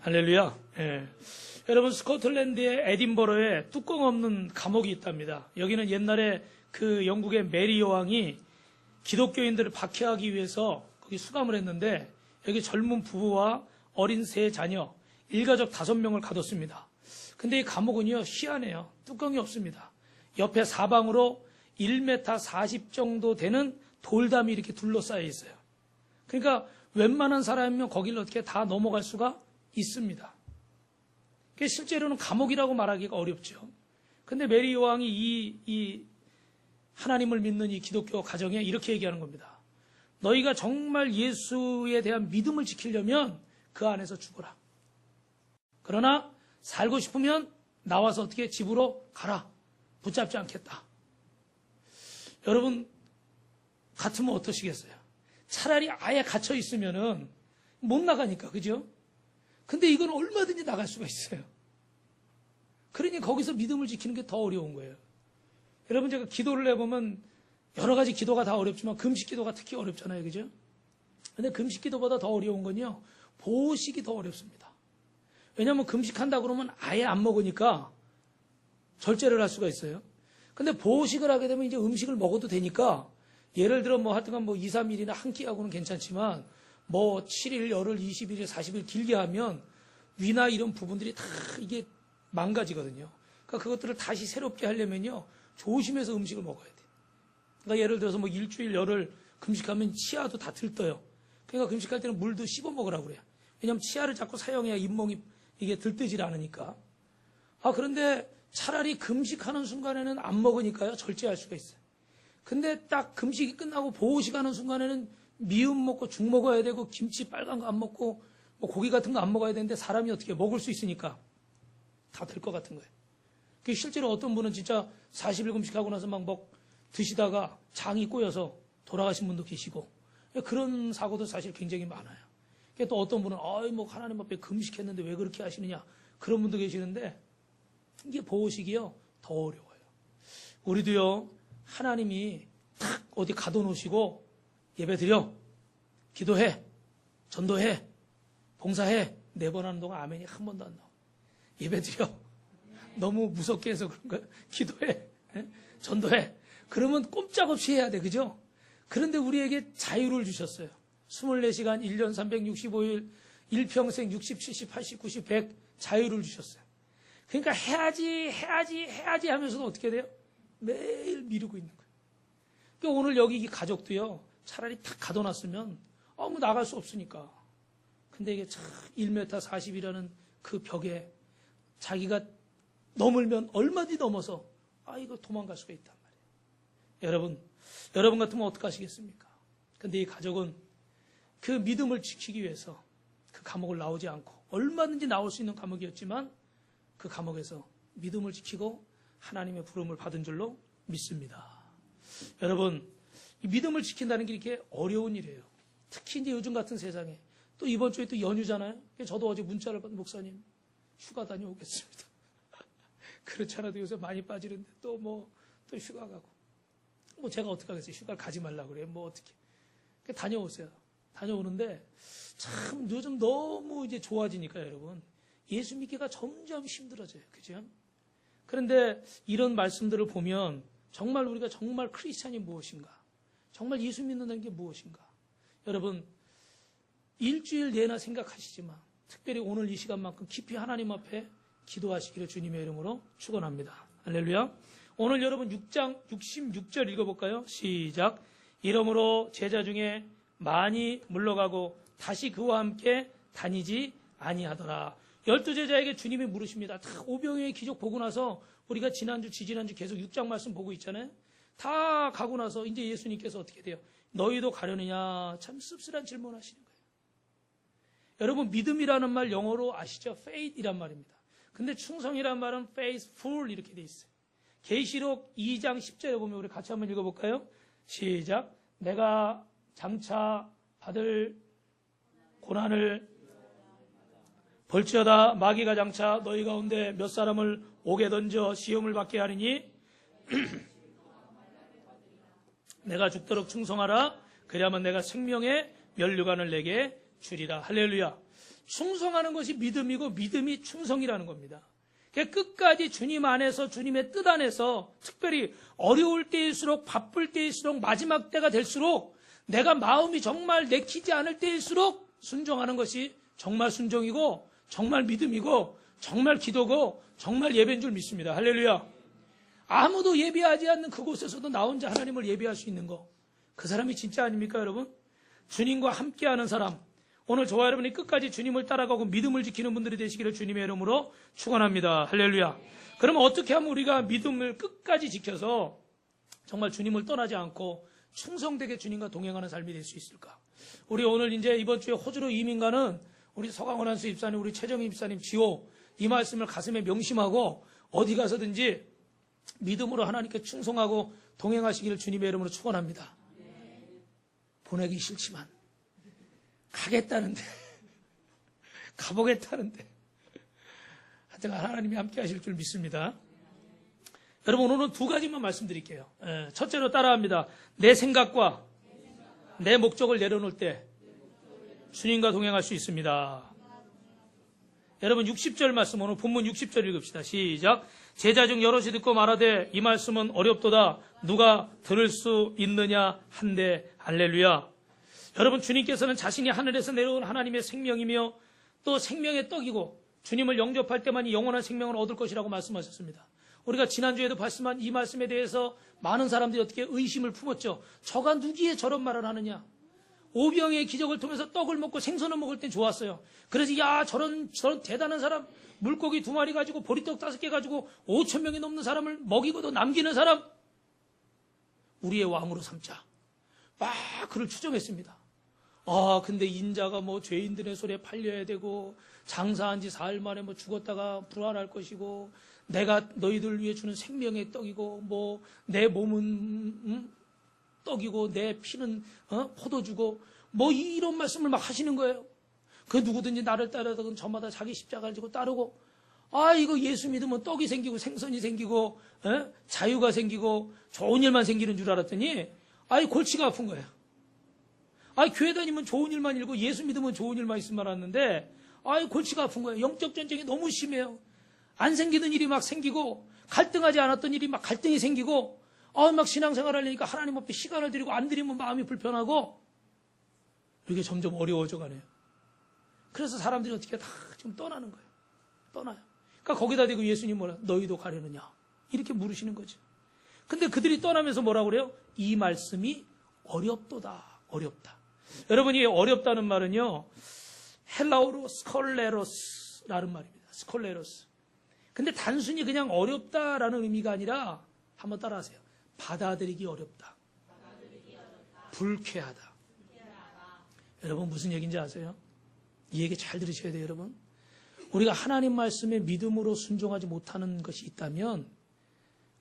할렐루야. 예. 여러분, 스코틀랜드의 에딘버러에 뚜껑 없는 감옥이 있답니다. 여기는 옛날에 그 영국의 메리 여왕이 기독교인들을 박해하기 위해서 거기 수감을 했는데, 여기 젊은 부부와 어린 세 자녀, 일가족 5명을 가뒀습니다. 근데 이 감옥은요, 희한해요. 뚜껑이 없습니다. 옆에 사방으로 1m 40 정도 되는 돌담이 이렇게 둘러싸여 있어요. 그러니까 웬만한 사람이면 거기를 어떻게 다 넘어갈 수가 있습니다. 실제로는 감옥이라고 말하기가 어렵죠. 근데 메리 여왕이 이 하나님을 믿는 이 기독교 가정에 이렇게 얘기하는 겁니다. 너희가 정말 예수에 대한 믿음을 지키려면 그 안에서 죽어라. 그러나 살고 싶으면 나와서 어떻게 집으로 가라. 붙잡지 않겠다. 여러분, 같으면 어떠시겠어요? 차라리 아예 갇혀 있으면은 못 나가니까, 그죠? 근데 이건 얼마든지 나갈 수가 있어요. 그러니 거기서 믿음을 지키는 게 더 어려운 거예요. 여러분, 제가 기도를 해보면 여러 가지 기도가 다 어렵지만 금식 기도가 특히 어렵잖아요, 그죠? 근데 금식 기도보다 더 어려운 건요, 보식이 더 어렵습니다. 왜냐하면 금식한다 그러면 아예 안 먹으니까 절제를 할 수가 있어요. 근데 보식을 하게 되면 이제 음식을 먹어도 되니까, 예를 들어 하여튼간 2, 3일이나 한 끼하고는 괜찮지만 7일, 열흘, 20일, 40일 길게 하면 위나 이런 부분들이 다 이게 망가지거든요. 그러니까 그것들을 다시 새롭게 하려면요, 조심해서 음식을 먹어야 돼요. 그러니까 예를 들어서 일주일, 열흘 금식하면 치아도 다 들떠요. 그러니까 금식할 때는 물도 씹어 먹으라고 그래요. 왜냐하면 치아를 자꾸 사용해야 잇몸이 이게 들뜨질 않으니까. 그런데 차라리 금식하는 순간에는 안 먹으니까요, 절제할 수가 있어요. 근데 딱 금식이 끝나고 보호식하는 순간에는 미음 먹고 죽 먹어야 되고 김치 빨간 거 안 먹고 고기 같은 거 안 먹어야 되는데 사람이 어떻게 먹을 수 있으니까 다 될 것 같은 거예요. 실제로 어떤 분은 진짜 40일 금식하고 나서 드시다가 장이 꼬여서 돌아가신 분도 계시고, 그런 사고도 사실 굉장히 많아요. 또 어떤 분은 하나님 앞에 금식했는데 왜 그렇게 하시느냐, 그런 분도 계시는데, 이게 보호식이요, 더 어려워요. 우리도요, 하나님이 탁 어디 가둬놓으시고 예배 드려, 기도해, 전도해, 봉사해, 4번 하는 동안 아멘이 한 번도 안 나와. 예배 드려, 너무 무섭게 해서 그런가요? 기도해, 전도해. 그러면 꼼짝없이 해야 돼, 그죠? 그런데 우리에게 자유를 주셨어요. 24시간 1년 365일 1평생 60, 70, 80, 90, 100 자유를 주셨어요. 그러니까 해야지 하면서도 어떻게 돼요? 매일 미루고 있는 거예요. 그러니까 오늘 여기 이 가족도요, 차라리 탁 가둬놨으면 나갈 수 없으니까. 근데 이게 참 1m 40이라는 그 벽에 자기가 넘으면 얼마든지 넘어서 이거 도망갈 수가 있단 말이에요. 여러분 같으면 어떡하시겠습니까? 근데 이 가족은 그 믿음을 지키기 위해서 그 감옥을 나오지 않고, 얼마든지 나올 수 있는 감옥이었지만 그 감옥에서 믿음을 지키고 하나님의 부름을 받은 줄로 믿습니다. 여러분, 이 믿음을 지킨다는 게 이렇게 어려운 일이에요. 특히 이제 요즘 같은 세상에. 또 이번 주에 또 연휴잖아요. 저도 어제 문자를 받은, 목사님 휴가 다녀오겠습니다. 그렇지 않아도 요새 많이 빠지는데 또 휴가 가고. 제가 어떡하겠어요. 휴가를 가지 말라고 그래요. 어떻게. 다녀오세요. 다녀오는데 참 요즘 너무 이제 좋아지니까 여러분, 예수 믿기가 점점 힘들어져요. 그죠? 그런데 이런 말씀들을 보면 정말 우리가 정말 크리스찬이 무엇인가? 정말 예수 믿는다는 게 무엇인가? 여러분, 일주일 내나 생각하시지만 특별히 오늘 이 시간만큼 깊이 하나님 앞에 기도하시기를 주님의 이름으로 축원합니다. 할렐루야. 오늘 여러분 6장 66절 읽어볼까요? 시작. 이러므로 제자 중에 많이 물러가고 다시 그와 함께 다니지 아니하더라. 12제자에게 주님이 물으십니다. 다 오병이어의 기적 보고 나서 우리가 지난주, 지지난주 계속 6장 말씀 보고 있잖아요. 다 가고 나서 이제 예수님께서 어떻게 돼요? 너희도 가려느냐? 참 씁쓸한 질문 하시는 거예요. 여러분, 믿음이라는 말 영어로 아시죠? faith이란 말입니다. 근데 충성이란 말은 faithful 이렇게 돼 있어요. 계시록 2장 10절에 보면 우리 같이 한번 읽어볼까요? 시작. 내가 장차 받을 고난을 벌지어다. 마귀가 장차 너희 가운데 몇 사람을 옥에 던져 시험을 받게 하리니 내가 죽도록 충성하라. 그리하면 내가 생명의 면류관을 내게 주리라. 할렐루야. 충성하는 것이 믿음이고 믿음이 충성이라는 겁니다. 그러니까 끝까지 주님 안에서 주님의 뜻 안에서 특별히 어려울 때일수록 바쁠 때일수록 마지막 때가 될수록 내가 마음이 정말 내키지 않을 때일수록 순종하는 것이 정말 순종이고 정말 믿음이고 정말 기도고 정말 예배인 줄 믿습니다. 할렐루야. 아무도 예배하지 않는 그곳에서도 나 혼자 하나님을 예배할 수 있는 거, 그 사람이 진짜 아닙니까 여러분? 주님과 함께하는 사람, 오늘 저와 여러분이 끝까지 주님을 따라가고 믿음을 지키는 분들이 되시기를 주님의 이름으로 축원합니다. 할렐루야. 그러면 어떻게 하면 우리가 믿음을 끝까지 지켜서 정말 주님을 떠나지 않고 충성되게 주님과 동행하는 삶이 될 수 있을까? 우리 오늘 이제 이번 주에 호주로 이민 가는 우리 서강원 한수 입사님, 우리 최정희 입사님, 지호, 이 말씀을 가슴에 명심하고 어디 가서든지 믿음으로 하나님께 충성하고 동행하시기를 주님의 이름으로 축원합니다. 보내기 싫지만 가겠다는데 가보겠다는데 하여튼 하나님이 함께 하실 줄 믿습니다. 여러분 오늘은 두 가지만 말씀드릴게요. 첫째로 따라합니다. 내 생각과 내 목적을 내려놓을 때 주님과 동행할 수 있습니다. 여러분 60절 말씀, 오늘 본문 60절 읽읍시다. 시작. 제자 중 여럿이 듣고 말하되 이 말씀은 어렵도다. 누가 들을 수 있느냐 한데 할렐루야. 여러분 주님께서는 자신이 하늘에서 내려온 하나님의 생명이며 또 생명의 떡이고 주님을 영접할 때만 이 영원한 생명을 얻을 것이라고 말씀하셨습니다. 우리가 지난주에도 봤지만 이 말씀에 대해서 많은 사람들이 어떻게 의심을 품었죠. 저가 누기에 저런 말을 하느냐. 오병의 기적을 통해서 떡을 먹고 생선을 먹을 땐 좋았어요. 그래서 야 저런 대단한 사람, 물고기 2마리 가지고 보리떡 5개 가지고 5,000명이 넘는 사람을 먹이고도 남기는 사람, 우리의 왕으로 삼자. 막 그를 추정했습니다. 근데 인자가 뭐 죄인들의 손에 팔려야 되고 장사한 지 사흘 만에 뭐 죽었다가 부활할 것이고 내가 너희들 위해 주는 생명의 떡이고 뭐 내 몸은 떡이고 내 피는 포도주고 뭐 이런 말씀을 막 하시는 거예요. 그 누구든지 나를 따르든 저마다 자기 십자가를 지고 따르고 이거 예수 믿으면 떡이 생기고 생선이 생기고 자유가 생기고 좋은 일만 생기는 줄 알았더니 골치가 아픈 거예요. 교회 다니면 좋은 일만 일고 예수 믿으면 좋은 일만 있으면 알았는데 골치가 아픈 거예요. 영적 전쟁이 너무 심해요. 안 생기던 일이 막 생기고 갈등하지 않았던 일이 막 갈등이 생기고 막 신앙생활 하려니까 하나님 앞에 시간을 드리고 안 드리면 마음이 불편하고 이게 점점 어려워져 가네요. 그래서 사람들이 어떻게 다 좀 떠나는 거예요. 떠나요. 그러니까 거기다 대고 예수님 뭐라 너희도 가려느냐 이렇게 물으시는 거죠. 근데 그들이 떠나면서 뭐라고 그래요? 이 말씀이 어렵도다. 어렵다. 여러분이 어렵다는 말은요 헬라어로 스콜레로스라는 말입니다. 스콜레로스. 근데 단순히 그냥 어렵다라는 의미가 아니라 한번 따라하세요. 받아들이기 어렵다. 불쾌하다. 여러분 무슨 얘기인지 아세요? 이 얘기 잘 들으셔야 돼요. 여러분 우리가 하나님 말씀에 믿음으로 순종하지 못하는 것이 있다면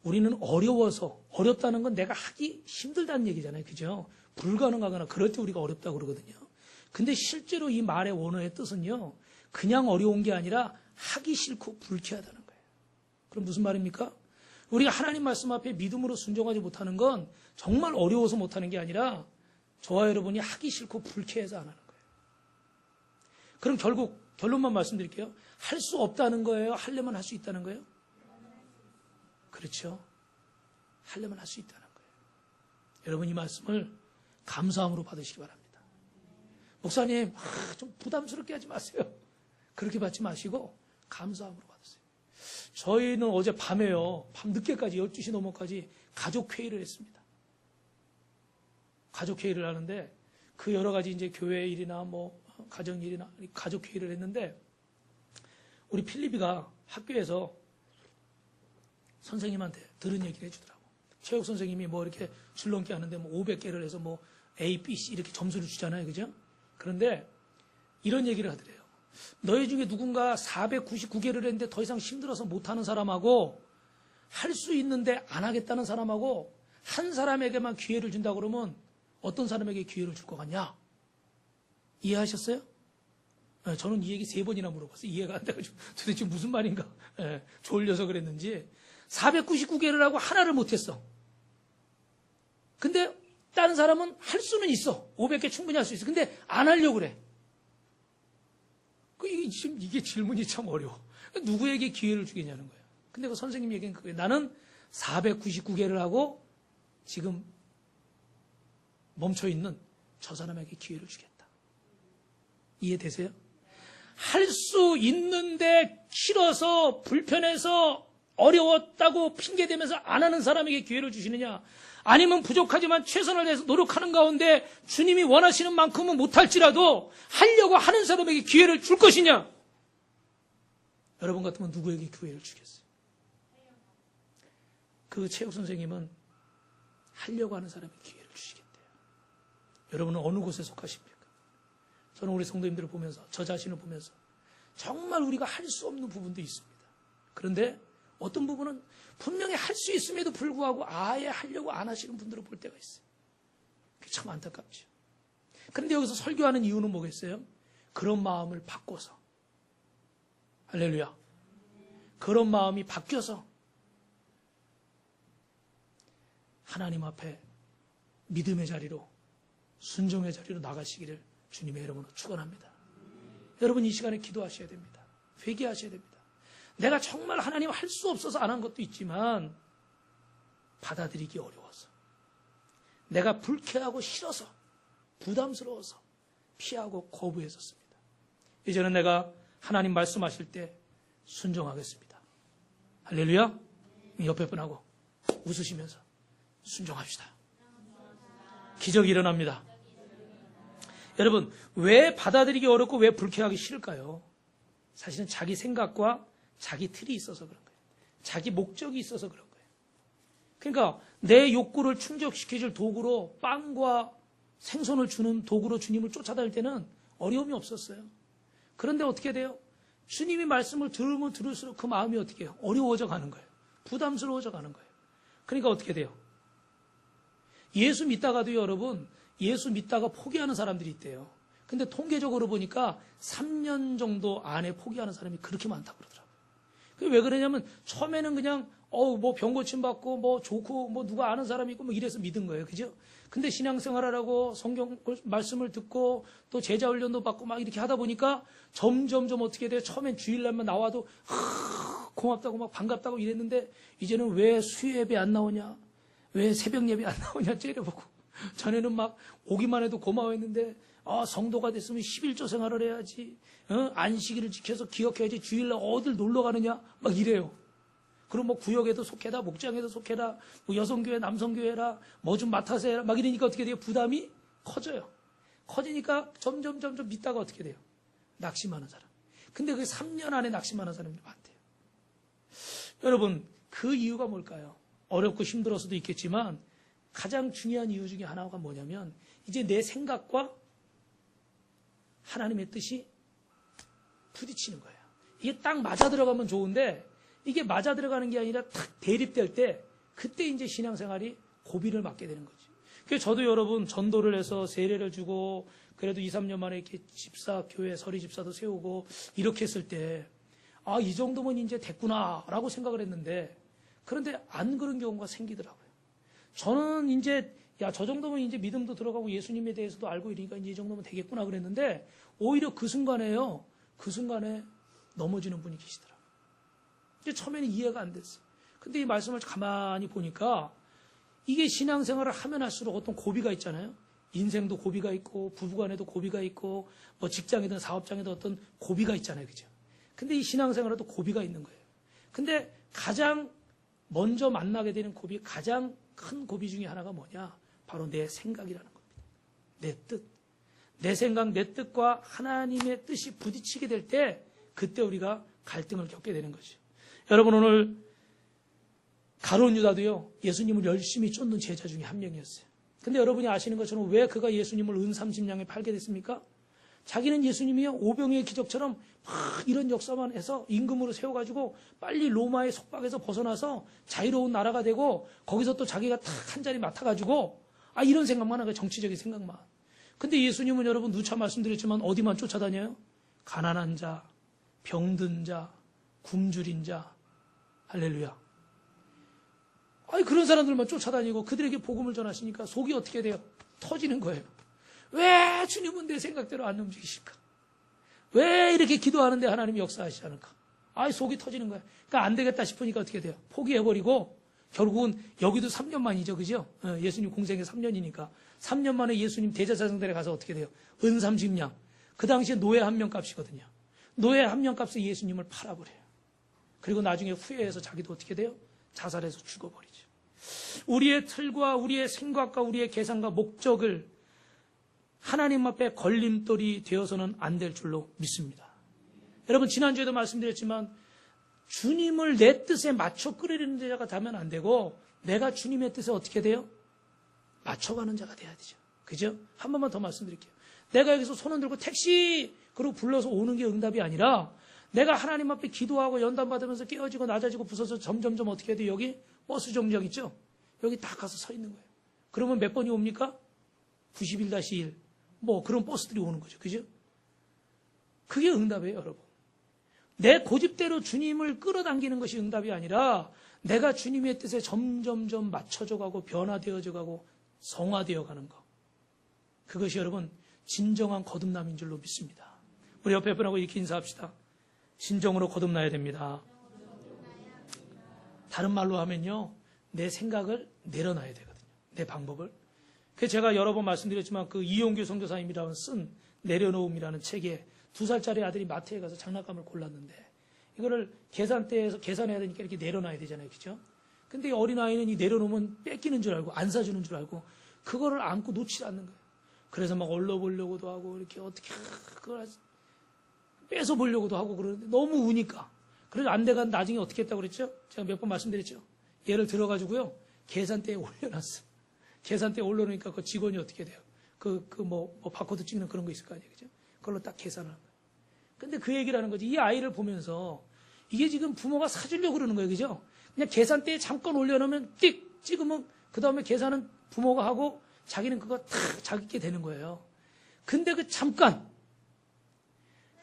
우리는 어려워서, 어렵다는 건 내가 하기 힘들다는 얘기잖아요. 그죠? 불가능하거나 그럴 때 우리가 어렵다고 그러거든요. 근데 실제로 이 말의 원어의 뜻은요 그냥 어려운 게 아니라 하기 싫고 불쾌하다는 거예요. 그럼 무슨 말입니까? 우리가 하나님 말씀 앞에 믿음으로 순종하지 못하는 건 정말 어려워서 못하는 게 아니라 저와 여러분이 하기 싫고 불쾌해서 안 하는 거예요. 그럼 결국 결론만 말씀드릴게요. 할 수 없다는 거예요? 하려면 할 수 있다는 거예요? 그렇죠. 하려면 할 수 있다는 거예요. 여러분 이 말씀을 감사함으로 받으시기 바랍니다. 목사님 좀 부담스럽게 하지 마세요. 그렇게 받지 마시고 감사함으로 받으세요. 저희는 어제 밤에요. 밤 늦게까지 12시 넘어까지 가족회의를 했습니다. 가족회의를 하는데 그 여러 가지 이제 교회 일이나 뭐 가정일이나 가족회의를 했는데 우리 필리비가 학교에서 선생님한테 들은 얘기를 해주더라고. 체육 선생님이 뭐 이렇게 줄넘기 하는데 뭐 500개를 해서 뭐 A, B, C 이렇게 점수를 주잖아요. 그죠? 그런데 이런 얘기를 하더래요. 너희 중에 누군가 499개를 했는데 더 이상 힘들어서 못하는 사람하고 할 수 있는데 안 하겠다는 사람하고 한 사람에게만 기회를 준다 그러면 어떤 사람에게 기회를 줄 것 같냐? 이해하셨어요? 저는 이 얘기 3번이나 물어봤어요. 이해가 안 돼가지고 도대체 무슨 말인가? 졸려서 그랬는지 499개를 하고 하나를 못했어. 근데 다른 사람은 할 수는 있어. 500개 충분히 할 수 있어. 근데 안 하려고 그래. 지금 이게 질문이 참 어려워. 누구에게 기회를 주겠냐는 거예요. 근데 그 선생님 얘기는 그거예요. 나는 499개를 하고 지금 멈춰있는 저 사람에게 기회를 주겠다. 이해되세요? 할 수 있는데 싫어서 불편해서 어려웠다고 핑계대면서 안 하는 사람에게 기회를 주시느냐, 아니면 부족하지만 최선을 다해서 노력하는 가운데 주님이 원하시는 만큼은 못할지라도 하려고 하는 사람에게 기회를 줄 것이냐. 여러분 같으면 누구에게 기회를 주겠어요? 그 체육 선생님은 하려고 하는 사람에게 기회를 주시겠대요. 여러분은 어느 곳에 속하십니까? 저는 우리 성도님들을 보면서, 저 자신을 보면서 정말 우리가 할 수 없는 부분도 있습니다. 그런데 어떤 부분은 분명히 할 수 있음에도 불구하고 아예 하려고 안 하시는 분들을 볼 때가 있어요. 그게 참 안타깝죠. 그런데 여기서 설교하는 이유는 뭐겠어요? 그런 마음을 바꿔서, 할렐루야, 그런 마음이 바뀌어서 하나님 앞에 믿음의 자리로, 순종의 자리로 나가시기를 주님의 이름으로 축원합니다. 여러분, 이 시간에 기도하셔야 됩니다. 회개하셔야 됩니다. 내가 정말 하나님 할 수 없어서 안 한 것도 있지만 받아들이기 어려워서, 내가 불쾌하고 싫어서, 부담스러워서 피하고 거부했었습니다. 이제는 내가 하나님 말씀하실 때 순종하겠습니다. 할렐루야. 옆에 분하고 웃으시면서 순종합시다. 기적이 일어납니다. 여러분, 왜 받아들이기 어렵고 왜 불쾌하기 싫을까요? 사실은 자기 생각과 자기 틀이 있어서 그런 거예요. 자기 목적이 있어서 그런 거예요. 그러니까 내 욕구를 충족시켜줄 도구로, 빵과 생선을 주는 도구로 주님을 쫓아다닐 때는 어려움이 없었어요. 그런데 어떻게 돼요? 주님이 말씀을 들으면 들을수록 그 마음이 어떻게 해요? 어려워져 가는 거예요. 부담스러워져 가는 거예요. 그러니까 어떻게 돼요? 예수 믿다가도 여러분, 예수 믿다가 포기하는 사람들이 있대요. 근데 통계적으로 보니까 3년 정도 안에 포기하는 사람이 그렇게 많다고 그러더라고요. 그게 왜 그러냐면 처음에는 그냥 뭐 병 고침 받고 뭐 좋고 뭐 누가 아는 사람이 있고 뭐 이래서 믿은 거예요. 그죠? 근데 신앙생활하라고 성경 말씀을 듣고 또 제자 훈련도 받고 막 이렇게 하다 보니까 점점점 어떻게 돼요? 처음엔 주일날만 나와도 고맙다고 막 반갑다고 이랬는데 이제는 왜 수요 예배 안 나오냐? 왜 새벽 예배 안 나오냐? 째려보고 전에는 막 오기만 해도 고마워했는데 성도가 됐으면 11조 생활을 해야지, 안식일을 지켜서 기억해야지, 주일날 어딜 놀러 가느냐 막 이래요. 그럼 뭐 구역에도 속해라, 목장에도 속해라, 뭐 여성교회 남성교회라, 뭐 좀 맡아서 해라 막 이러니까 어떻게 돼요? 부담이 커져요. 커지니까 점점 믿다가 어떻게 돼요? 낙심하는 사람. 근데 그게 3년 안에 낙심하는 사람들이 많대요. 여러분, 그 이유가 뭘까요? 어렵고 힘들어서도 있겠지만 가장 중요한 이유 중에 하나가 뭐냐면 이제 내 생각과 하나님의 뜻이 부딪히는 거예요. 이게 딱 맞아 들어가면 좋은데 이게 맞아 들어가는 게 아니라 탁 대립될 때 그때 이제 신앙생활이 고비를 맞게 되는 거죠. 그래서 저도 여러분 전도를 해서 세례를 주고 그래도 2, 3년 만에 이렇게 집사, 교회, 서리 집사도 세우고 이렇게 했을 때 이 정도면 이제 됐구나라고 생각을 했는데 그런데 안 그런 경우가 생기더라고요. 저는 이제 저 정도면 이제 믿음도 들어가고 예수님에 대해서도 알고 이러니까 이제 이 정도면 되겠구나 그랬는데 오히려 그 순간에요. 그 순간에 넘어지는 분이 계시더라고요. 이제 처음에는 이해가 안 됐어요. 근데 이 말씀을 가만히 보니까 이게 신앙생활을 하면 할수록 어떤 고비가 있잖아요. 인생도 고비가 있고 부부간에도 고비가 있고 뭐 직장이든 사업장에도 어떤 고비가 있잖아요. 그죠? 근데 이 신앙생활에도 고비가 있는 거예요. 근데 가장 먼저 만나게 되는 고비, 가장 큰 고비 중에 하나가 뭐냐? 바로 내 생각이라는 겁니다. 내 뜻. 내 생각, 내 뜻과 하나님의 뜻이 부딪히게 될 때 그때 우리가 갈등을 겪게 되는 거죠. 여러분, 오늘 가룟 유다도요, 예수님을 열심히 쫓는 제자 중에 한 명이었어요. 근데 여러분이 아시는 것처럼 왜 그가 예수님을 은 30냥에 팔게 됐습니까? 자기는 예수님이요, 오병이의 기적처럼 막 이런 역사만 해서 임금으로 세워가지고 빨리 로마의 속박에서 벗어나서 자유로운 나라가 되고 거기서 또 자기가 탁 한 자리 맡아가지고 이런 생각만 하는 거예요. 정치적인 생각만. 근데 예수님은 여러분 누차 말씀드렸지만 어디만 쫓아다녀요? 가난한 자, 병든 자, 굶주린 자. 할렐루야. 그런 사람들만 쫓아다니고 그들에게 복음을 전하시니까 속이 어떻게 돼요? 터지는 거예요. 왜 주님은 내 생각대로 안 움직이실까? 왜 이렇게 기도하는데 하나님이 역사하시지 않을까? 속이 터지는 거야. 그러니까 안 되겠다 싶으니까 어떻게 돼요? 포기해버리고 결국은 여기도 3년 만이죠. 그죠? 예수님 공생애 3년이니까. 3년 만에 예수님 대제사장들에 가서 어떻게 돼요? 은 30냥. 그 당시에 노예 한 명 값이거든요. 노예 한 명 값에 예수님을 팔아버려요. 그리고 나중에 후회해서 자기도 어떻게 돼요? 자살해서 죽어버리죠. 우리의 틀과 우리의 생각과 우리의 계산과 목적을 하나님 앞에 걸림돌이 되어서는 안 될 줄로 믿습니다. 여러분 지난주에도 말씀드렸지만 주님을 내 뜻에 맞춰 끌으려는 자가 되면 안 되고 내가 주님의 뜻에 어떻게 돼요? 맞춰가는 자가 돼야 되죠. 그죠? 한 번만 더 말씀드릴게요. 내가 여기서 손을 들고 택시 그리고 불러서 오는 게 응답이 아니라 내가 하나님 앞에 기도하고 연단 받으면서 깨어지고 낮아지고 부서서 점점점 어떻게 해야 돼요? 여기 버스 정류장 있죠? 여기 딱 가서 서 있는 거예요. 그러면 몇 번이 옵니까? 91-1 그런 버스들이 오는 거죠. 그죠? 그게 응답이에요, 여러분. 내 고집대로 주님을 끌어당기는 것이 응답이 아니라 내가 주님의 뜻에 점점점 맞춰져 가고 변화되어져 가고 성화되어 가는 것. 그것이 여러분 진정한 거듭남인 줄로 믿습니다. 우리 옆에 분하고 이렇게 인사합시다. 진정으로 거듭나야 됩니다. 다른 말로 하면요. 내 생각을 내려놔야 되거든요. 내 방법을. 그래서 제가 여러 번 말씀드렸지만 그 이용규 선교사님이라는 쓴 내려놓음이라는 책에 2살짜리 아들이 마트에 가서 장난감을 골랐는데 이거를 계산대에서 계산해야 되니까 이렇게 내려놔야 되잖아요. 그죠? 근데 이 어린아이는 이 내려놓으면 뺏기는 줄 알고 안 사주는 줄 알고 그거를 안고 놓지 않는 거예요. 그래서 막 얼러보려고도 하고 이렇게 어떻게 그걸 뺏어 보려고도 하고 그러는데 너무 우니까. 그래서 안 돼가 나중에 어떻게 했다고 그랬죠? 제가 몇 번 말씀드렸죠? 얘를 들어가지고요. 계산대에 올려놨어. 계산대에 올려놓으니까 그 직원이 어떻게 돼요? 바코드 찍는 그런 거 있을 거 아니에요. 그죠? 그걸로 딱 계산을 하는 거예요. 근데 그 얘기를 하는 거지. 이 아이를 보면서 이게 지금 부모가 사주려고 그러는 거예요. 그죠? 그냥 계산대에 잠깐 올려놓으면 띡 찍으면 그 다음에 계산은 부모가 하고 자기는 그거 탁 자기게 되는 거예요. 근데 그 잠깐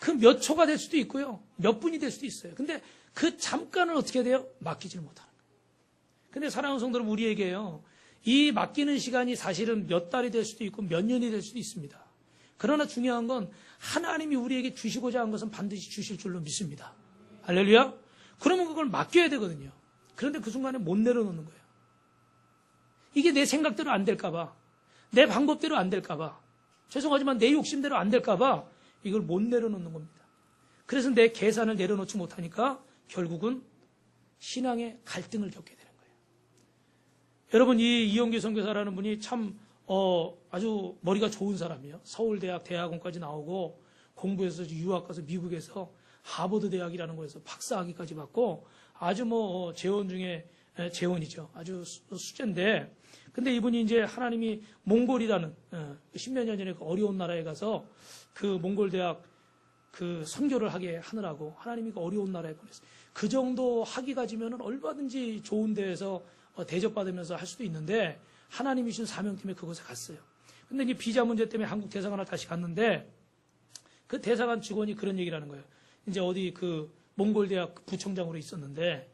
그 몇 초가 될 수도 있고요. 몇 분이 될 수도 있어요. 근데 그 잠깐을 어떻게 돼요? 맡기질 못하는 거예요. 근데 사랑하는 성도 여러분 우리에게요. 이 맡기는 시간이 사실은 몇 달이 될 수도 있고 몇 년이 될 수도 있습니다. 그러나 중요한 건 하나님이 우리에게 주시고자 한 것은 반드시 주실 줄로 믿습니다. 할렐루야? 그러면 그걸 맡겨야 되거든요. 그런데 그 순간에 못 내려놓는 거예요. 이게 내 생각대로 안 될까봐, 내 방법대로 안 될까봐, 죄송하지만 내 욕심대로 안 될까봐 이걸 못 내려놓는 겁니다. 그래서 내 계산을 내려놓지 못하니까 결국은 신앙의 갈등을 겪게 되는 거예요. 여러분 이 이용규 선교사라는 분이 참 아주 머리가 좋은 사람이에요. 서울대학 대학원까지 나오고 공부해서 유학 가서 미국에서 하버드 대학이라는 곳에서 박사학위까지 받고 아주 재원 중에 재원이죠. 아주 수재인데 근데 이분이 이제 하나님이 몽골이라는 10몇 년 전에 그 어려운 나라에 가서 그 몽골 대학 그 선교를 하게 하느라고 하나님이 그 어려운 나라에 보냈어요. 그 정도 학위 가지면은 얼마든지 좋은 데에서 대접받으면서 할 수도 있는데 하나님이 주신 사명팀에 그곳에 갔어요. 근데 이제 비자 문제 때문에 한국 대사관을 다시 갔는데 그 대사관 직원이 그런 얘기를 하는 거예요. 이제 어디 그 몽골 대학 부총장으로 있었는데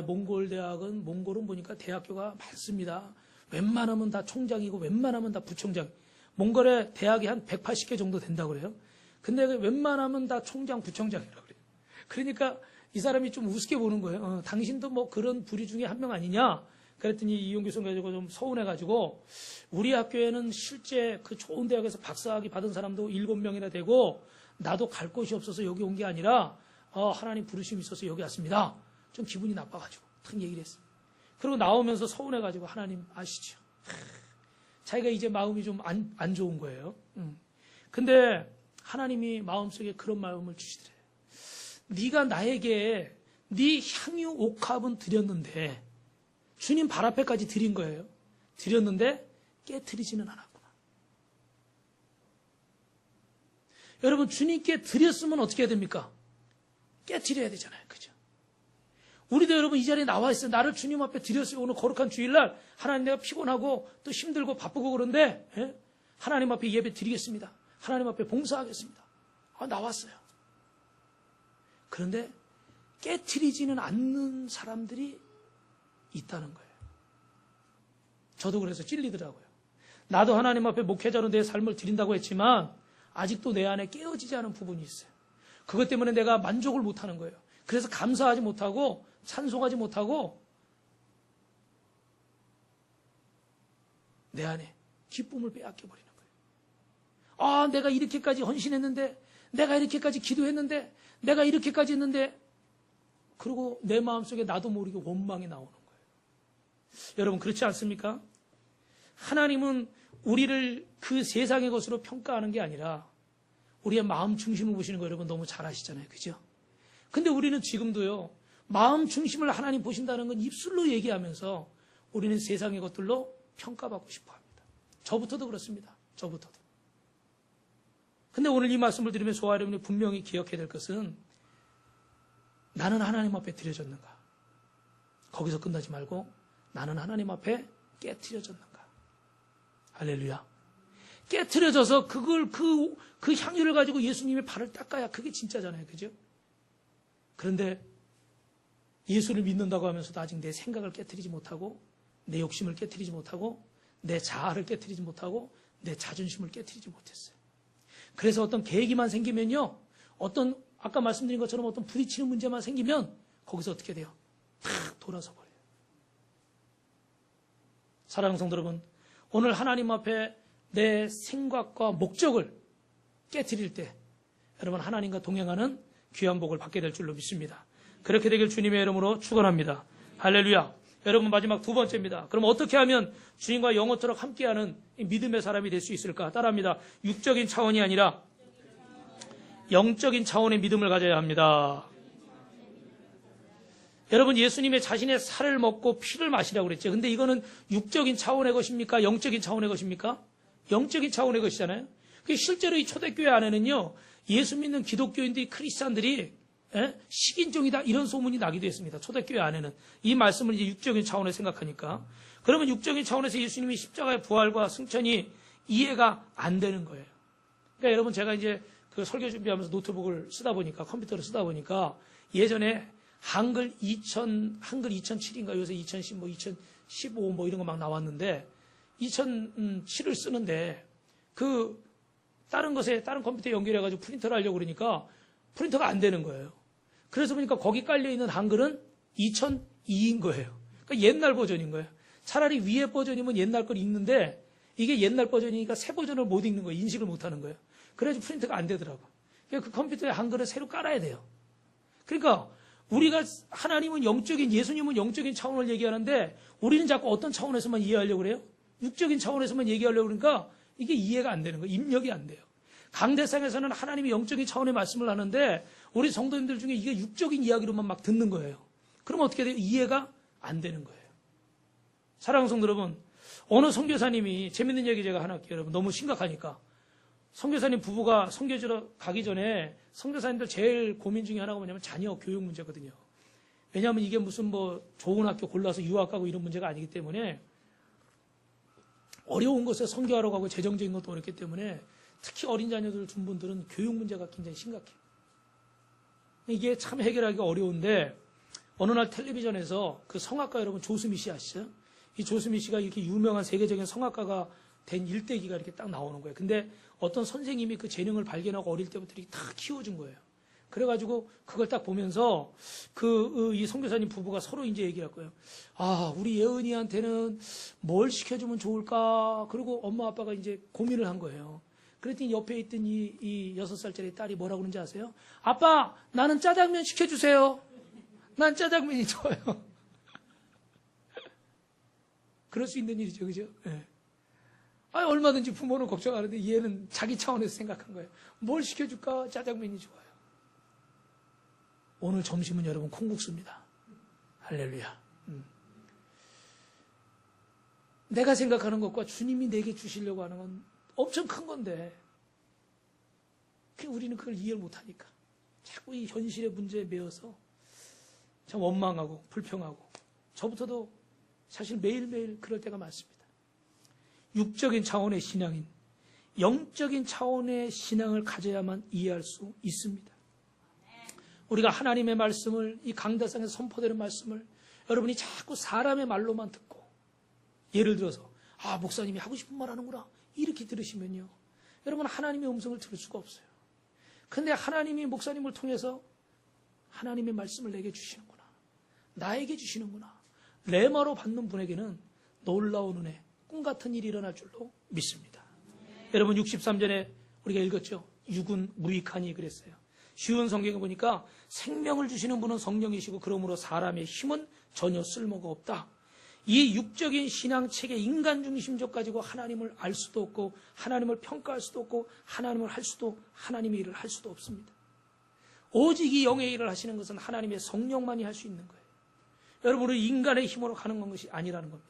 몽골은 보니까 대학교가 많습니다. 웬만하면 다 총장이고 웬만하면 다 부총장. 몽골의 대학이 한 180개 정도 된다고 그래요. 근데 웬만하면 다 총장, 부총장이라고 그래요. 그러니까 이 사람이 좀 우습게 보는 거예요. 당신도 그런 부류 중에 한 명 아니냐? 그랬더니 이용규 선교사가 좀 서운해가지고 우리 학교에는 실제 그 좋은 대학에서 박사학위 받은 사람도 7명이나 되고 나도 갈 곳이 없어서 여기 온 게 아니라 하나님 부르심이 있어서 여기 왔습니다. 좀 기분이 나빠가지고 탁 얘기를 했어요. 그리고 나오면서 서운해가지고 하나님 아시죠? 자기가 이제 마음이 좀 안 좋은 거예요. 근데 하나님이 마음속에 그런 마음을 주시더래요. 네가 나에게 네 향유 옥합은 드렸는데 주님 발 앞에까지 드린 거예요. 드렸는데 깨트리지는 않았구나. 여러분 주님께 드렸으면 어떻게 해야 됩니까? 깨트려야 되잖아요. 그죠? 우리도 여러분 이 자리에 나와 있어요. 나를 주님 앞에 드렸어요. 오늘 거룩한 주일날 하나님 내가 피곤하고 또 힘들고 바쁘고 그런데 하나님 앞에 예배 드리겠습니다. 하나님 앞에 봉사하겠습니다. 나왔어요. 그런데 깨트리지는 않는 사람들이 있다는 거예요. 저도 그래서 찔리더라고요. 나도 하나님 앞에 목회자로 내 삶을 드린다고 했지만 아직도 내 안에 깨어지지 않은 부분이 있어요. 그것 때문에 내가 만족을 못하는 거예요. 그래서 감사하지 못하고 찬송하지 못하고 내 안에 기쁨을 빼앗겨버리는 거예요. 아, 내가 이렇게까지 헌신했는데, 내가 이렇게까지 기도했는데, 내가 이렇게까지 했는데, 그리고 내 마음속에 나도 모르게 원망이 나오는 거예요. 여러분, 그렇지 않습니까? 하나님은 우리를 그 세상의 것으로 평가하는 게 아니라 우리의 마음 중심을 보시는 거 여러분 너무 잘 아시잖아요. 그죠? 근데 우리는 지금도요, 마음 중심을 하나님 보신다는 건 입술로 얘기하면서 우리는 세상의 것들로 평가받고 싶어 합니다. 저부터도 그렇습니다. 저부터도. 근데 오늘 이 말씀을 들으면 저와 여러분이 분명히 기억해야 될 것은 나는 하나님 앞에 드려졌는가? 거기서 끝나지 말고 나는 하나님 앞에 깨트려졌는가? 할렐루야. 깨트려져서 그걸 그 향유를 가지고 예수님의 발을 닦아야 그게 진짜잖아요. 그죠? 그런데 예수를 믿는다고 하면서도 아직 내 생각을 깨트리지 못하고 내 욕심을 깨트리지 못하고 내 자아를 깨트리지 못하고 내 자존심을 깨트리지 못했어요. 그래서 어떤 계기만 생기면요, 어떤 아까 말씀드린 것처럼 어떤 부딪히는 문제만 생기면 거기서 어떻게 돼요? 탁 돌아서 버려요. 사랑하는 성도 여러분, 오늘 하나님 앞에 내 생각과 목적을 깨트릴 때 여러분 하나님과 동행하는 귀한 복을 받게 될 줄로 믿습니다. 그렇게 되길 주님의 이름으로 축원합니다. 할렐루야. 여러분 마지막 두 번째입니다. 그럼 어떻게 하면 주님과 영원토록 함께하는 믿음의 사람이 될 수 있을까? 따라합니다. 육적인 차원이 아니라 영적인 차원의 믿음을 가져야 합니다. 여러분 예수님의 자신의 살을 먹고 피를 마시라고 그랬죠. 근데 이거는 육적인 차원의 것입니까? 영적인 차원의 것입니까? 영적인 차원의 것이잖아요. 실제로 이 초대교회 안에는요, 예수 믿는 기독교인들이 크리스찬들이 식인종이다 이런 소문이 나기도 했습니다. 초대교회 안에는 이 말씀을 이제 육적인 차원에 생각하니까 그러면 육적인 차원에서 예수님이 십자가의 부활과 승천이 이해가 안 되는 거예요. 그러니까 여러분 제가 이제 그 설교 준비하면서 노트북을 쓰다 보니까 컴퓨터를 쓰다 보니까 예전에 한글 2007인가 요새 2010 뭐 2015 뭐 이런 거 막 나왔는데 2007을 쓰는데 그 다른 컴퓨터에 연결해가지고 프린터를 하려고 그러니까 프린터가 안 되는 거예요. 그래서 보니까 거기 깔려있는 한글은 2002인 거예요. 그러니까 옛날 버전인 거예요. 차라리 위에 버전이면 옛날 걸 읽는데 이게 옛날 버전이니까 새 버전을 못 읽는 거예요. 인식을 못 하는 거예요. 그래가지고 프린터가 안 되더라고요. 그러니까 그 컴퓨터에 한글을 새로 깔아야 돼요. 그러니까 우리가 하나님은 영적인, 예수님은 영적인 차원을 얘기하는데 우리는 자꾸 어떤 차원에서만 이해하려고 그래요? 육적인 차원에서만 얘기하려고 그러니까 이게 이해가 안 되는 거예요. 입력이 안 돼요. 강대상에서는 하나님이 영적인 차원의 말씀을 하는데 우리 성도님들 중에 이게 육적인 이야기로만 막 듣는 거예요. 그러면 어떻게 돼요? 이해가 안 되는 거예요. 사랑하는 성도 여러분, 어느 선교사님이 재밌는 얘기 제가 하나 할게요. 여러분 너무 심각하니까. 선교사님 부부가 선교지로 가기 전에 선교사님들 제일 고민 중에 하나가 뭐냐면 자녀 교육 문제거든요. 왜냐하면 이게 무슨 뭐 좋은 학교 골라서 유학 가고 이런 문제가 아니기 때문에 어려운 것에 선교하러 가고 재정적인 것도 어렵기 때문에 특히 어린 자녀들 둔 분들은 교육 문제가 굉장히 심각해요. 이게 참 해결하기가 어려운데 어느 날 텔레비전에서 그 성악가 여러분 조수미 씨 아시죠? 이 조수미 씨가 이렇게 유명한 세계적인 성악가가 된 일대기가 이렇게 딱 나오는 거예요. 근데 어떤 선생님이 그 재능을 발견하고 어릴 때부터 이렇게 다 키워준 거예요. 그래가지고 그걸 딱 보면서 이 선교사님 부부가 서로 이제 얘기할 거예요. 아, 우리 예은이한테는 뭘 시켜주면 좋을까? 그리고 엄마 아빠가 이제 고민을 한 거예요. 그랬더니 옆에 있던 이 6살짜리 딸이 뭐라고 그러는지 아세요? 아빠, 나는 짜장면 시켜주세요. 난 짜장면이 좋아요. 그럴 수 있는 일이죠, 그죠? 네. 아, 얼마든지 부모는 걱정하는데 얘는 자기 차원에서 생각한 거예요. 뭘 시켜줄까? 짜장면이 좋아요. 오늘 점심은 여러분 콩국수입니다. 할렐루야. 내가 생각하는 것과 주님이 내게 주시려고 하는 건 엄청 큰 건데 우리는 그걸 이해를 못하니까 자꾸 이 현실의 문제에 매여서 참 원망하고 불평하고 저부터도 사실 매일매일 그럴 때가 많습니다. 육적인 차원의 신앙인 영적인 차원의 신앙을 가져야만 이해할 수 있습니다. 우리가 하나님의 말씀을 이 강대상에서 선포되는 말씀을 여러분이 자꾸 사람의 말로만 듣고 예를 들어서 목사님이 하고 싶은 말 하는구나 이렇게 들으시면요 여러분, 하나님의 음성을 들을 수가 없어요. 그런데 하나님이 목사님을 통해서 하나님의 말씀을 내게 주시는구나, 나에게 주시는구나, 레마로 받는 분에게는 놀라운 은혜, 꿈 같은 일이 일어날 줄로 믿습니다. 여러분, 63전에 우리가 읽었죠. 육은 무익하니 그랬어요. 쉬운 성경에 보니까 생명을 주시는 분은 성령이시고 그러므로 사람의 힘은 전혀 쓸모가 없다. 이 육적인 신앙책의 인간 중심적 가지고 하나님을 알 수도 없고 하나님을 평가할 수도 없고 하나님을 할 수도, 하나님의 일을 할 수도 없습니다. 오직 이 영의 일을 하시는 것은 하나님의 성령만이 할 수 있는 거예요. 여러분은 인간의 힘으로 가는 것이 아니라는 겁니다.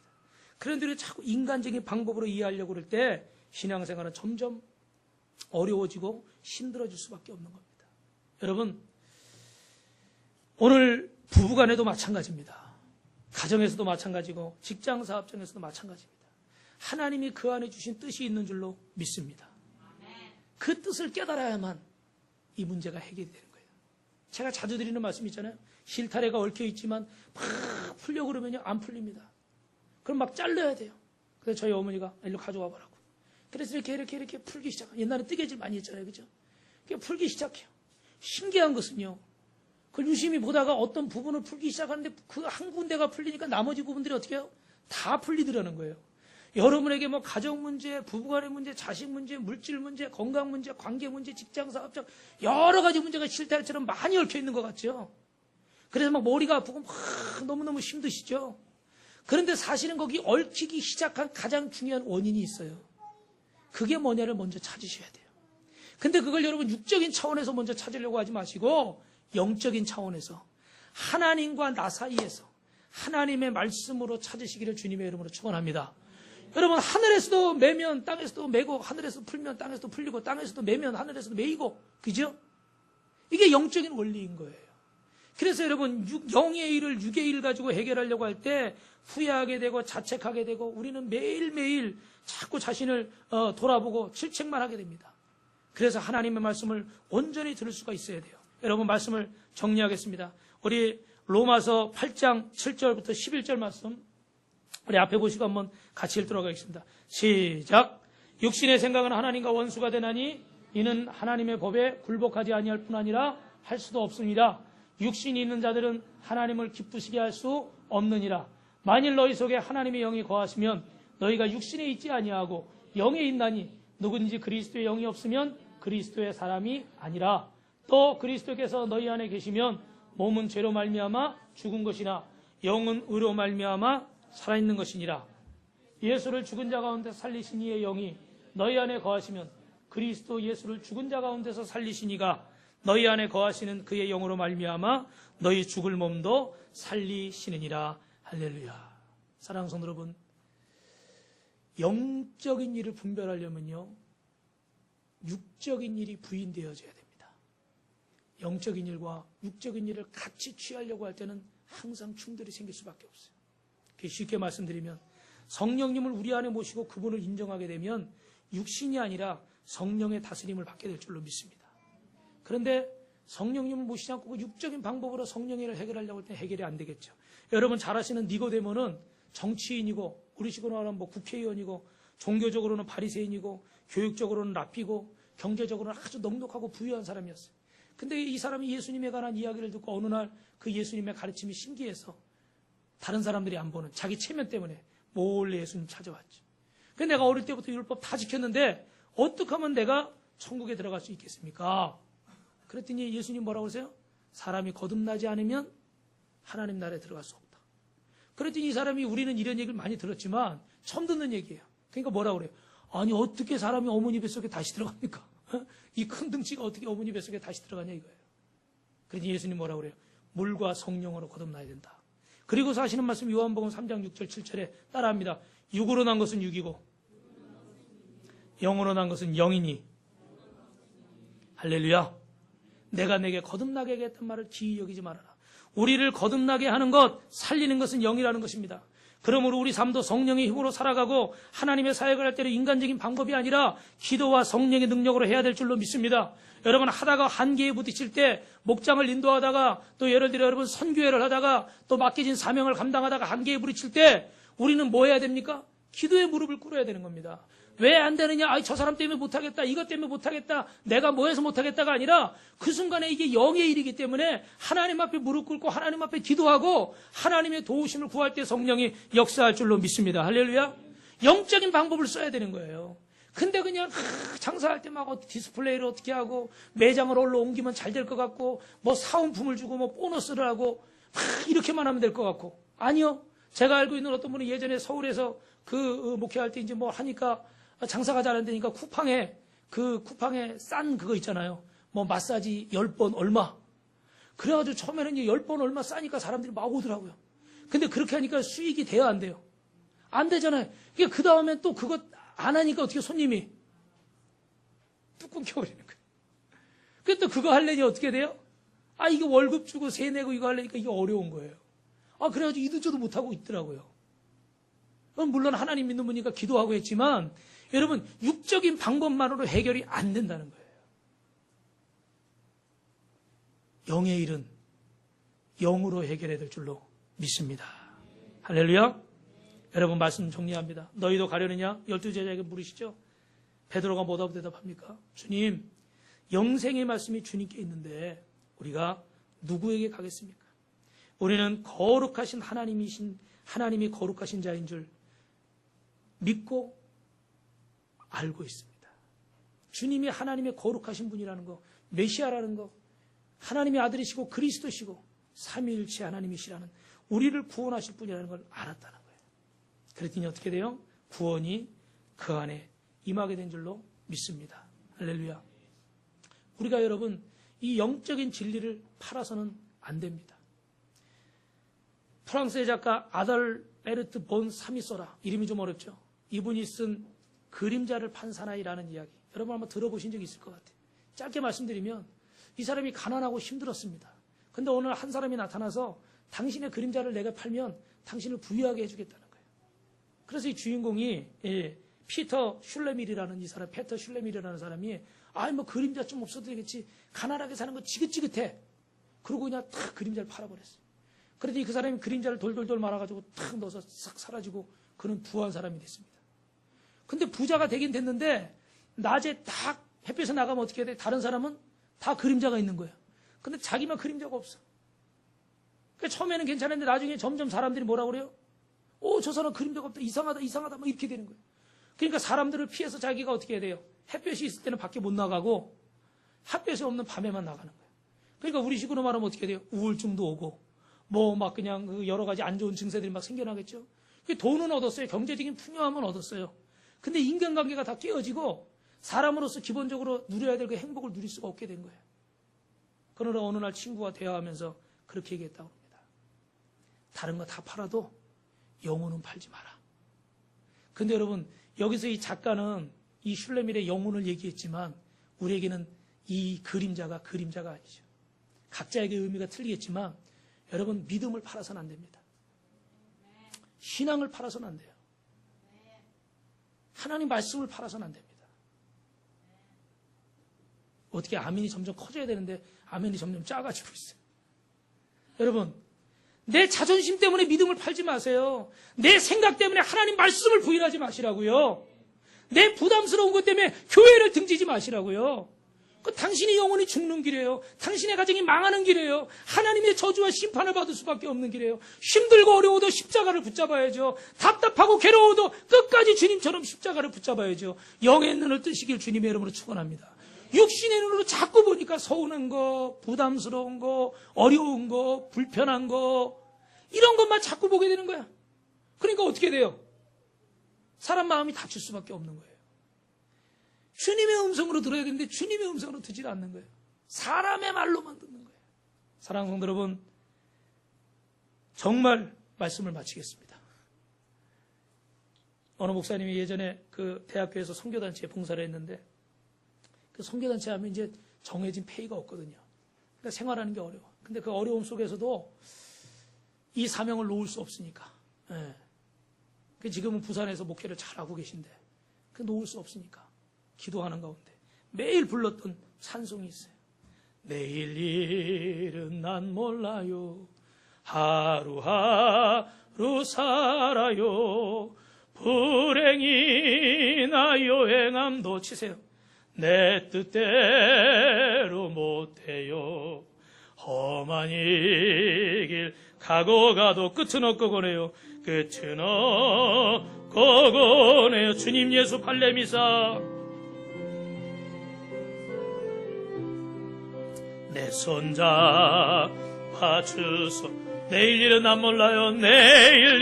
그런데 우리가 자꾸 인간적인 방법으로 이해하려고 그럴 때 신앙생활은 점점 어려워지고 힘들어질 수밖에 없는 겁니다. 여러분, 오늘 부부간에도 마찬가지입니다. 가정에서도 마찬가지고 직장 사업장에서도 마찬가지입니다. 하나님이 그 안에 주신 뜻이 있는 줄로 믿습니다. 그 뜻을 깨달아야만 이 문제가 해결이 되는 거예요. 제가 자주 드리는 말씀 있잖아요. 실타래가 얽혀 있지만 막 풀려고 그러면요, 안 풀립니다. 그럼 막 잘라야 돼요. 그래서 저희 어머니가 일로 가져와 보라고. 그래서 이렇게 풀기 시작해요. 옛날에 뜨개질 많이 했잖아요. 그죠? 풀기 시작해요. 신기한 것은요, 그걸 유심히 보다가 어떤 부분을 풀기 시작하는데 그 한 군데가 풀리니까 나머지 부분들이 어떻게 해요? 다 풀리더라는 거예요. 여러분에게 뭐 가정 문제, 부부간의 문제, 자식 문제, 물질 문제, 건강 문제, 관계 문제, 직장 사업장 여러 가지 문제가 실타래처럼 많이 얽혀 있는 것 같죠. 그래서 막 머리가 아프고 막 너무너무 힘드시죠. 그런데 사실은 거기 얽히기 시작한 가장 중요한 원인이 있어요. 그게 뭐냐를 먼저 찾으셔야 돼요. 근데 그걸 여러분 육적인 차원에서 먼저 찾으려고 하지 마시고 영적인 차원에서 하나님과 나 사이에서 하나님의 말씀으로 찾으시기를 주님의 이름으로 축원합니다. 여러분, 하늘에서도 매면 땅에서도 매고, 하늘에서도 풀면 땅에서도 풀리고, 땅에서도 매면 하늘에서도 매이고, 그죠? 이게 영적인 원리인 거예요. 그래서 여러분, 영의 일을 육의 일 가지고 해결하려고 할 때 후회하게 되고 자책하게 되고 우리는 매일매일 자꾸 자신을 돌아보고 질책만 하게 됩니다. 그래서 하나님의 말씀을 온전히 들을 수가 있어야 돼요. 여러분, 말씀을 정리하겠습니다. 우리 로마서 8장 7절부터 11절 말씀 우리 앞에 보시고 한번 같이 읽도록 하겠습니다. 시작. 육신의 생각은 하나님과 원수가 되나니 이는 하나님의 법에 굴복하지 아니할 뿐 아니라 할 수도 없습니다. 육신이 있는 자들은 하나님을 기쁘시게 할 수 없느니라. 만일 너희 속에 하나님의 영이 거하시면 너희가 육신에 있지 아니하고 영에 있나니 누구든지 그리스도의 영이 없으면 그리스도의 사람이 아니라. 또 그리스도께서 너희 안에 계시면 몸은 죄로 말미암아 죽은 것이나 영은 의로 말미암아 살아있는 것이니라. 예수를 죽은 자 가운데 살리신 이의 영이 너희 안에 거하시면 그리스도 예수를 죽은 자 가운데서 살리신 이가 너희 안에 거하시는 그의 영으로 말미암아 너희 죽을 몸도 살리시느니라. 할렐루야. 사랑하는 성도 여러분, 영적인 일을 분별하려면요, 육적인 일이 부인되어져야 됩니다. 영적인 일과 육적인 일을 같이 취하려고 할 때는 항상 충돌이 생길 수밖에 없어요. 쉽게 말씀드리면 성령님을 우리 안에 모시고 그분을 인정하게 되면 육신이 아니라 성령의 다스림을 받게 될 줄로 믿습니다. 그런데 성령님을 모시지 않고 육적인 방법으로 성령의 일을 해결하려고 할 때 해결이 안 되겠죠. 여러분 잘 아시는 니고데모는 정치인이고 우리식으로 말하면 국회의원이고 종교적으로는 바리새인이고 교육적으로는 랍비고 경제적으로는 아주 넉넉하고 부유한 사람이었어요. 근데 이 사람이 예수님에 관한 이야기를 듣고 어느 날 그 예수님의 가르침이 신기해서 다른 사람들이 안 보는 자기 체면 때문에 몰래 예수님 찾아왔죠. 그래서 내가 어릴 때부터 율법 다 지켰는데 어떻게 하면 내가 천국에 들어갈 수 있겠습니까? 그랬더니 예수님 뭐라고 그러세요? 사람이 거듭나지 않으면 하나님 나라에 들어갈 수 없다. 그랬더니 이 사람이 우리는 이런 얘기를 많이 들었지만 처음 듣는 얘기예요. 그러니까 뭐라고 그래요? 아니 어떻게 사람이 어머니 뱃속에 다시 들어갑니까? 이 큰 등치가 어떻게 어머니 뱃속에 다시 들어가냐 이거예요. 그랬더니 예수님 뭐라고 그래요? 물과 성령으로 거듭나야 된다. 그리고 하시는 말씀 요한복음 3장 6절 7절에 따라합니다. 육으로 난 것은 육이고 영으로 난 것은 영이니. 할렐루야. 내가 내게 거듭나게 하겠다는 말을 기이 여기지 말아라. 우리를 거듭나게 하는 것, 살리는 것은 영이라는 것입니다. 그러므로 우리 삶도 성령의 힘으로 살아가고 하나님의 사역을 할 때는 인간적인 방법이 아니라 기도와 성령의 능력으로 해야 될 줄로 믿습니다. 여러분 하다가 한계에 부딪힐 때 목장을 인도하다가 또 예를 들어 여러분 선교회를 하다가 또 맡겨진 사명을 감당하다가 한계에 부딪힐 때 우리는 뭐 해야 됩니까? 기도의 무릎을 꿇어야 되는 겁니다. 왜 안 되느냐? 아이, 저 사람 때문에 못하겠다. 이것 때문에 못하겠다. 내가 뭐 해서 못하겠다가 아니라 그 순간에 이게 영의 일이기 때문에 하나님 앞에 무릎 꿇고 하나님 앞에 기도하고 하나님의 도우심을 구할 때 성령이 역사할 줄로 믿습니다. 할렐루야. 영적인 방법을 써야 되는 거예요. 근데 그냥 장사할 때 막 디스플레이를 어떻게 하고 매장을 얼로 옮기면 잘 될 것 같고 뭐 사은품을 주고 뭐 보너스를 하고 이렇게만 하면 될 것 같고, 아니요. 제가 알고 있는 어떤 분은 예전에 서울에서 그 목회할 때 이제 뭐 하니까 장사가 잘 안 되니까 쿠팡에 싼 그거 있잖아요. 뭐 마사지 10번 얼마. 그래가지고 처음에는 이제 10번 얼마 싸니까 사람들이 막 오더라고요. 근데 그렇게 하니까 수익이 돼야 안 돼요? 안 되잖아요. 그 다음에 또 그거 안 하니까 어떻게 손님이 뚝 끊겨버리는 거예요. 그래서 또 그거 하려니 어떻게 돼요? 아, 이거 월급 주고 세 내고 이거 하려니까 이게 어려운 거예요. 아, 그래가지고 이도저도 못하고 있더라고요. 물론 하나님 믿는 분이니까 기도하고 했지만 여러분, 육적인 방법만으로 해결이 안 된다는 거예요. 영의 일은 영으로 해결해야 될 줄로 믿습니다. 할렐루야. 여러분, 말씀 정리합니다. 너희도 가려느냐? 12제자에게 물으시죠. 베드로가 뭐라고 대답합니까? 주님, 영생의 말씀이 주님께 있는데 우리가 누구에게 가겠습니까? 우리는 거룩하신 하나님이 거룩하신 자인 줄 믿고 알고 있습니다. 주님이 하나님의 거룩하신 분이라는 거, 메시아라는 거, 하나님의 아들이시고 그리스도시고 삼위일체 하나님이시라는, 우리를 구원하실 분이라는 걸 알았다는 거예요. 그랬더니 어떻게 돼요? 구원이 그 안에 임하게 된 줄로 믿습니다. 할렐루야. 우리가 여러분, 이 영적인 진리를 팔아서는 안 됩니다. 프랑스의 작가 아달베르트 본 사미소라, 이름이 좀 어렵죠. 이분이 쓴 그림자를 판 사나이라는 이야기, 여러분 한번 들어보신 적 있을 것 같아요. 짧게 말씀드리면 이 사람이 가난하고 힘들었습니다. 근데 오늘 한 사람이 나타나서 당신의 그림자를 내가 팔면 당신을 부유하게 해주겠다는 거예요. 그래서 이 주인공이 페터 슐레밀이라는 사람이 아이 뭐 그림자 좀 없어도 되겠지, 가난하게 사는 거 지긋지긋해. 그러고 그냥 탁 그림자를 팔아버렸어요. 그랬더니 그 사람이 그림자를 돌돌돌 말아가지고 탁 넣어서 싹 사라지고 그는 부한 사람이 됐습니다. 근데 부자가 되긴 됐는데 낮에 딱 햇빛에 나가면 어떻게 돼? 다른 사람은 다 그림자가 있는 거예요. 근데 자기만 그림자가 없어. 그러니까 처음에는 괜찮은데 나중에 점점 사람들이 뭐라 그래요? 저 사람 그림자가 없다. 이상하다. 뭐 이렇게 되는 거예요. 그러니까 사람들을 피해서 자기가 어떻게 해야 돼요? 햇볕이 있을 때는 밖에 못 나가고 햇볕이 없는 밤에만 나가는 거예요. 그러니까 우리 식으로 말하면 어떻게 돼요? 우울증도 오고 뭐 막 그냥 여러 가지 안 좋은 증세들이 막 생겨나겠죠. 돈은 얻었어요. 경제적인 풍요함은 얻었어요. 근데 인간관계가 다 깨어지고 사람으로서 기본적으로 누려야 될 그 행복을 누릴 수가 없게 된 거예요. 그러나 어느 날 친구와 대화하면서 그렇게 얘기했다고 합니다. 다른 거 다 팔아도 영혼은 팔지 마라. 근데 여러분, 여기서 이 작가는 이 슐레밀의 영혼을 얘기했지만 우리에게는 이 그림자가 아니죠. 각자에게 의미가 틀리겠지만 여러분, 믿음을 팔아서는 안 됩니다. 신앙을 팔아서는 안 돼요. 하나님 말씀을 팔아서는 안 됩니다. 어떻게 아멘이 점점 커져야 되는데 아멘이 점점 작아지고 있어요. 여러분, 내 자존심 때문에 믿음을 팔지 마세요. 내 생각 때문에 하나님 말씀을 부인하지 마시라고요. 내 부담스러운 것 때문에 교회를 등지지 마시라고요. 당신의 영혼이 죽는 길이에요. 당신의 가정이 망하는 길이에요. 하나님의 저주와 심판을 받을 수밖에 없는 길이에요. 힘들고 어려워도 십자가를 붙잡아야죠. 답답하고 괴로워도 끝까지 주님처럼 십자가를 붙잡아야죠. 영의 눈을 뜨시길 주님의 이름으로 축원합니다. 육신의 눈으로 자꾸 보니까 서운한 거, 부담스러운 거, 어려운 거, 불편한 거, 이런 것만 자꾸 보게 되는 거야. 그러니까 어떻게 돼요? 사람 마음이 다칠 수밖에 없는 거예요. 주님의 음성으로 들어야 되는데 주님의 음성으로 듣지 않는 거예요. 사람의 말로만 듣는 거예요. 사랑하는 성도 여러분, 정말 말씀을 마치겠습니다. 어느 목사님이 예전에 그 대학교에서 선교단체에 봉사를 했는데 그 선교단체 하면 이제 정해진 페이가 없거든요. 그러니까 생활하는 게 어려워. 근데 그 어려움 속에서도 이 사명을 놓을 수 없으니까. 지금은 부산에서 목회를 잘하고 계신데 놓을 수 없으니까 기도하는 가운데 매일 불렀던 찬송이 있어요. 내일 일은 난 몰라요. 하루하루 살아요. 불행이나 요행함도 치세요. 내 뜻대로 못해요. 험한 이 길 가고 가도 끝은 없고 거네요. 끝은 없고 거네요. 주님 예수 발레미사. 내 손잡아 주소. 내일 일은 난 몰라요. 내일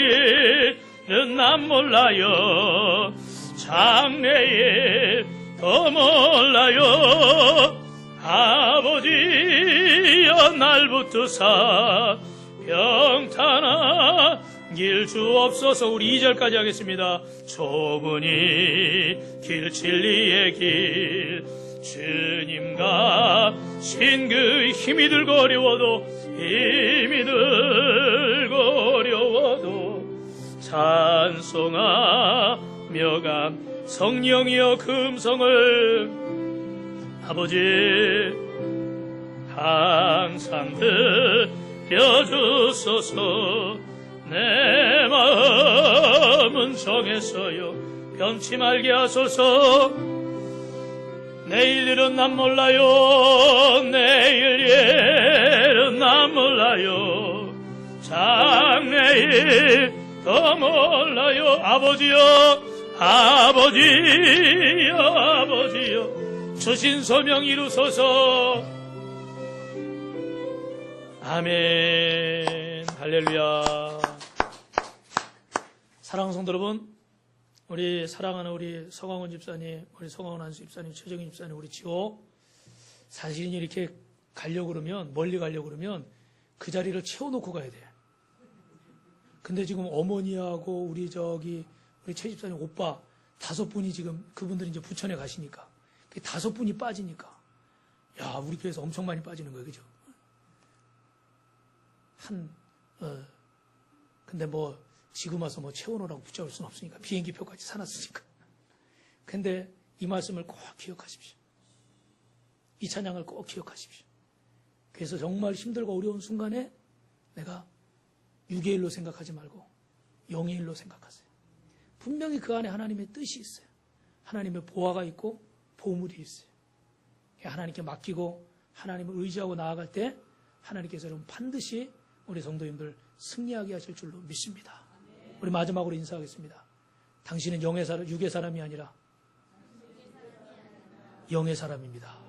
일은 난 몰라요. 장래일 더 몰라요. 아버지여 날 붙드사 평탄한 길 주옵소서. 우리 2절까지 하겠습니다. 좁으니 길 진리의 길 주님과 그 힘이 들고 어려워도 찬송하며 간 성령이여 금성을 아버지 항상 들려주소서. 내 마음은 정했어요. 변치 말게 하소서. 내일 일은 난 몰라요. 내일 일은 난 몰라요. 장래일 더 몰라요. 아버지여 아버지여 아버지여 주신 소명 이루소서. 아멘. 할렐루야. 사랑하는 성도 여러분, 우리 사랑하는 우리 서광훈 집사님, 우리 서광훈 한수 집사님, 최정인 집사님, 우리 지호, 사실은 이렇게 가려고 그러면, 멀리 가려고 그러면 그 자리를 채워놓고 가야 돼. 근데 지금 어머니하고 우리 최 집사님 오빠 5분이 지금 그분들이 이제 부천에 가시니까 5분이 빠지니까 야, 우리 교회에서 엄청 많이 빠지는 거예요. 그죠? 근데 뭐 지금 와서 뭐 채워놓으라고 붙잡을 수는 없으니까 비행기 표까지 사놨으니까. 근데 이 말씀을 꼭 기억하십시오. 이 찬양을 꼭 기억하십시오. 그래서 정말 힘들고 어려운 순간에 내가 육의 일로 생각하지 말고 영의 일로 생각하세요. 분명히 그 안에 하나님의 뜻이 있어요. 하나님의 보화가 있고 보물이 있어요. 하나님께 맡기고 하나님을 의지하고 나아갈 때 하나님께서 여러분 반드시 우리 성도님들 승리하게 하실 줄로 믿습니다. 우리 마지막으로 인사하겠습니다. 당신은 육의 사람이 아니라 영의 사람입니다.